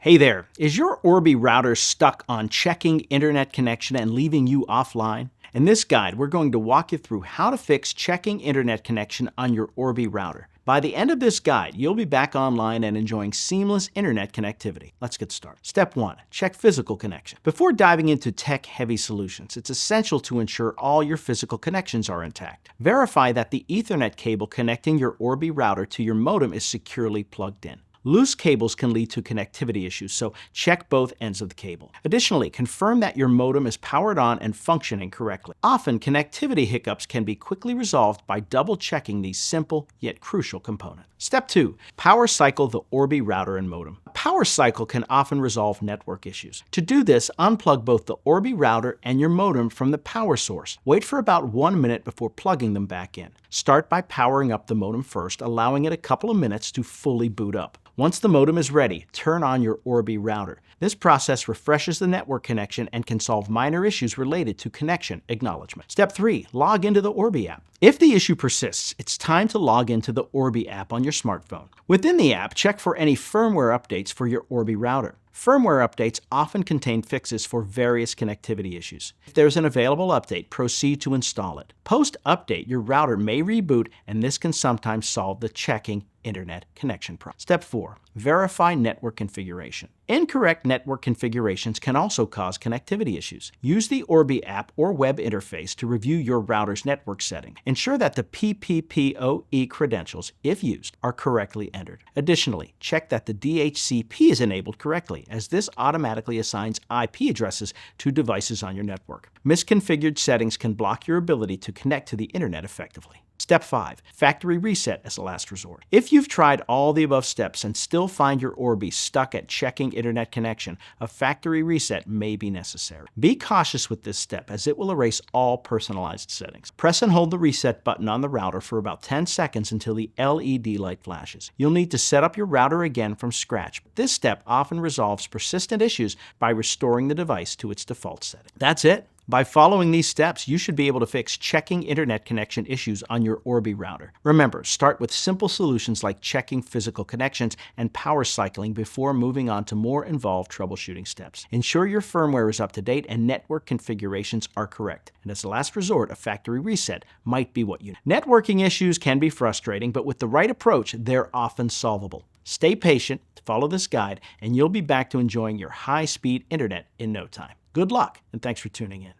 Hey there, is your Orbi router stuck on checking internet connection and leaving you offline? In this guide, we're going to walk you through how to fix checking internet connection on your Orbi router. By the end of this guide, you'll be back online and enjoying seamless internet connectivity. Let's get started. Step 1. Check physical connection. Before diving into tech-heavy solutions, it's essential to ensure all your physical connections are intact. Verify that the Ethernet cable connecting your Orbi router to your modem is securely plugged in. Loose cables can lead to connectivity issues, so check both ends of the cable. Additionally, confirm that your modem is powered on and functioning correctly. Often, connectivity hiccups can be quickly resolved by double-checking these simple yet crucial components. Step 2. Power cycle the Orbi router and modem. A power cycle can often resolve network issues. To do this, unplug both the Orbi router and your modem from the power source. Wait for about 1 minute before plugging them back in. Start by powering up the modem first, allowing it a couple of minutes to fully boot up. Once the modem is ready, turn on your Orbi router. This process refreshes the network connection and can solve minor issues related to connection acknowledgement. Step 3. Log into the Orbi app. If the issue persists, it's time to log into the Orbi app on your smartphone. Within the app, check for any firmware updates for your Orbi router. Firmware updates often contain fixes for various connectivity issues. If there's an available update, proceed to install it. Post-update, your router may reboot, and this can sometimes solve the checking internet connection problem. Step 4. Verify network configuration. Incorrect network configurations can also cause connectivity issues. Use the Orbi app or web interface to review your router's network setting. Ensure that the PPPoE credentials, if used, are correctly entered. Additionally, check that the DHCP is enabled correctly, as this automatically assigns IP addresses to devices on your network. Misconfigured settings can block your ability to connect to the internet effectively. Step 5. Factory reset as a last resort. If you've tried all the above steps and still find your Orbi stuck at checking internet connection, a factory reset may be necessary. Be cautious with this step, as it will erase all personalized settings. Press and hold the reset button on the router for about 10 seconds until the LED light flashes. You'll need to set up your router again from scratch. This step often resolves persistent issues by restoring the device to its default setting. That's it. By following these steps, you should be able to fix checking internet connection issues on your Orbi router. Remember, start with simple solutions like checking physical connections and power cycling before moving on to more involved troubleshooting steps. Ensure your firmware is up to date and network configurations are correct. And as a last resort, a factory reset might be what you need. Networking issues can be frustrating, but with the right approach, they're often solvable. Stay patient, follow this guide, and you'll be back to enjoying your high-speed internet in no time. Good luck, and thanks for tuning in.